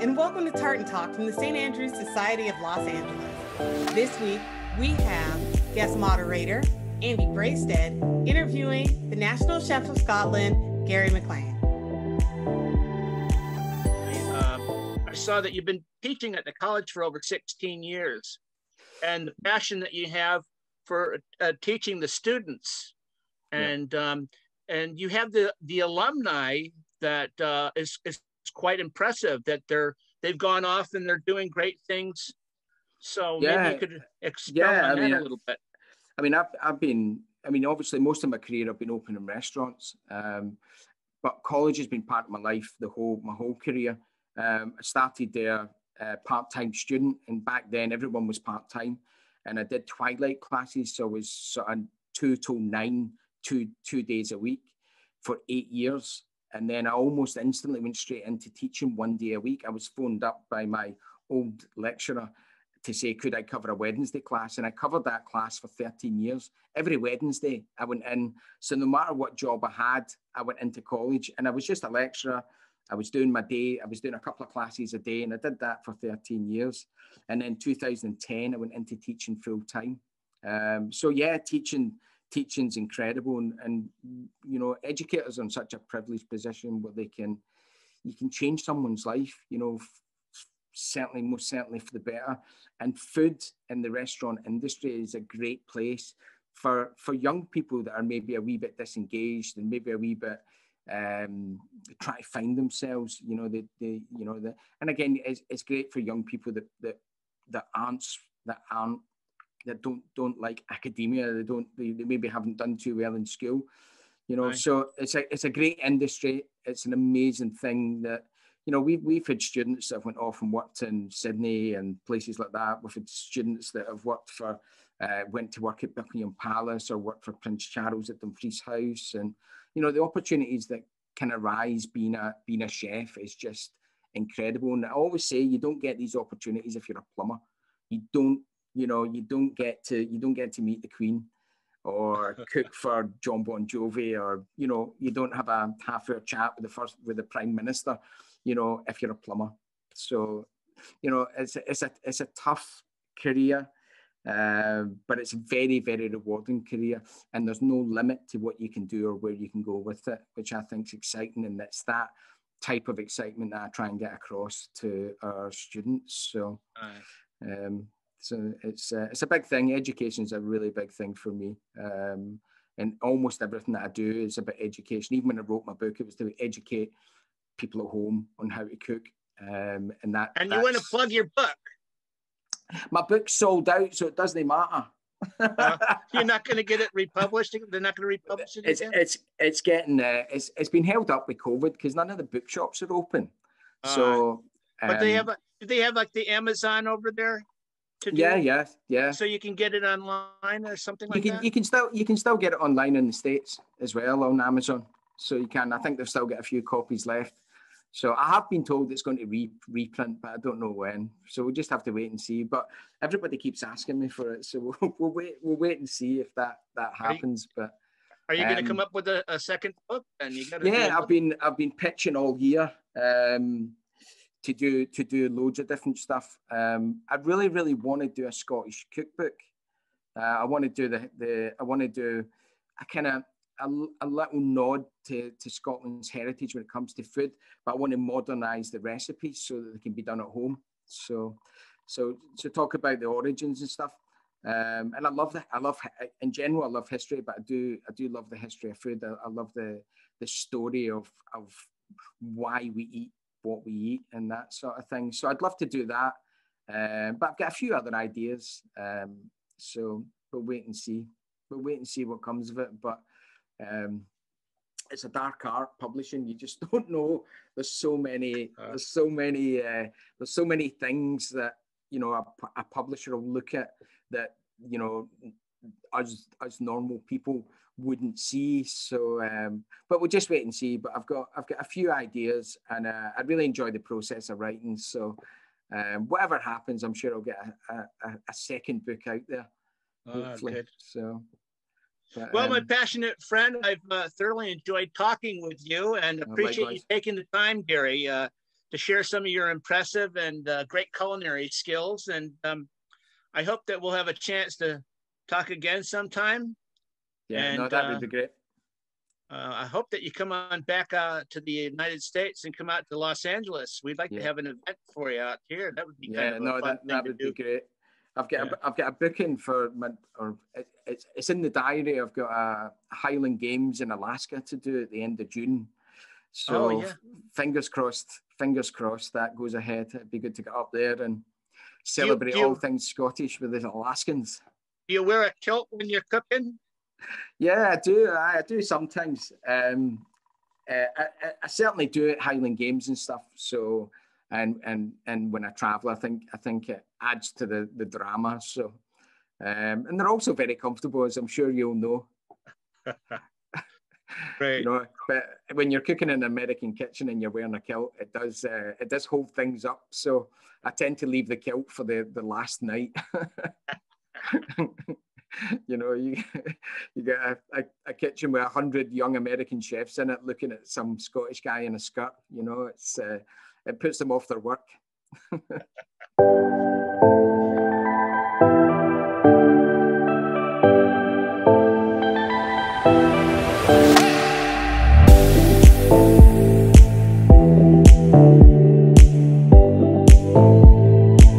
and welcome to Tartan Talk from the St. Andrews Society of Los Angeles. This week, we have guest moderator Andy Braisted interviewing the National Chef of Scotland, Gary Maclean. I saw that you've been teaching at the college for over 16 years, and the passion that you have for teaching the students, and you have the alumni that is quite impressive. That they've gone off and they're doing great things. So maybe you could expound on that a little bit. I mean, I've been. I mean, obviously, most of my career I've been opening restaurants, but college has been part of my life my whole career. I started there part-time student, and back then everyone was part-time, and I did twilight classes, so I was sort of 2 till 9, two days a week for 8 years. And then I almost instantly went straight into teaching 1 day a week. I was phoned up by my old lecturer to say, could I cover a Wednesday class? And I covered that class for 13 years. Every Wednesday I went in. So no matter what job I had, I went into college, and I was just a lecturer. I was doing my day. I was doing a couple of classes a day, and I did that for 13 years. And then 2010, I went into teaching full time. So yeah, teaching's incredible, and you know, educators are in such a privileged position where you can change someone's life, you know, most certainly for the better. And food in the restaurant industry is a great place for young people that are maybe a wee bit disengaged and maybe a wee bit try to find themselves, you know, and again, it's great for young people that don't like academia. They maybe haven't done too well in school, you know. Right. So it's a great industry. It's an amazing thing that, you know, we've had students that have went off and worked in Sydney and places like that. We've had students that have went to work at Buckingham Palace or worked for Prince Charles at Dumfries House, and you know, the opportunities that can arise being a chef is just incredible. And I always say, you don't get these opportunities if you're a plumber. You don't get to meet the Queen or cook for John Bon Jovi, or, you know, you don't have a half-hour chat with the Prime Minister, you know, if you're a plumber. So, you know, it's a tough career, but it's a very, very rewarding career, and there's no limit to what you can do or where you can go with it, which I think is exciting, and it's that type of excitement that I try and get across to our students. So. So it's a big thing. Education is a really big thing for me. And almost everything that I do is about education. Even when I wrote my book, it was to educate people at home on how to cook. And you want to plug your book. My book's sold out, so it doesn't matter. You're not going to get it republished? They're not going to republish it again? It's getting it's been held up with COVID because none of the bookshops are open. So but do they have like the Amazon over there? Yeah. So you can get it online or something like that? You can still get it online in the States as well on Amazon. So you can. I think they've still got a few copies left. So I have been told it's going to reprint, but I don't know when. So we'll just have to wait and see. But everybody keeps asking me for it, so we'll wait and see if that happens. Are you going to come up with a second book? And I've been pitching all year. To do loads of different stuff. I really, really want to do a Scottish cookbook. I want to do a little nod to Scotland's heritage when it comes to food, but I want to modernise the recipes so that they can be done at home. So talk about the origins and stuff. And I love that. In general, I love history, but I do love the history of food. I love the story of why we eat what we eat and that sort of thing. So I'd love to do that, but I've got a few other ideas. So we'll wait and see. What comes of it. But it's a dark art, publishing. You just don't know. There's so many things that, you know, a publisher will look at that, you know, as normal people wouldn't see. So but we'll just wait and see. But I've got a few ideas, and I really enjoy the process of writing. So whatever happens, I'm sure I'll get a second book out there, hopefully. Good. So well, my passionate friend, I've thoroughly enjoyed talking with you, and appreciate you taking the time, Gary. to share some of your impressive and great culinary skills. And I hope that we'll have a chance to talk again sometime. Yeah, and, no, that would be great. I hope that you come on back to the United States and come out to Los Angeles. We'd like to have an event for you out here. That would be kind of a fun thing that to would do. be great. I've got a booking for it's in the diary. I've got a Highland Games in Alaska to do at the end of June. So fingers crossed that goes ahead. It'd be good to get up there and celebrate all things Scottish with the Alaskans. Do you wear a kilt when you're cooking? Yeah, I do. I do sometimes. I certainly do at Highland Games and stuff. So, and when I travel, I think it adds to the drama. So, and they're also very comfortable, as I'm sure you'll know. Right. You know, but when you're cooking in an American kitchen and you're wearing a kilt, it does hold things up. So I tend to leave the kilt for the last night. You know, you get a kitchen with 100 young American chefs in it, looking at some Scottish guy in a skirt. You know, it puts them off their work.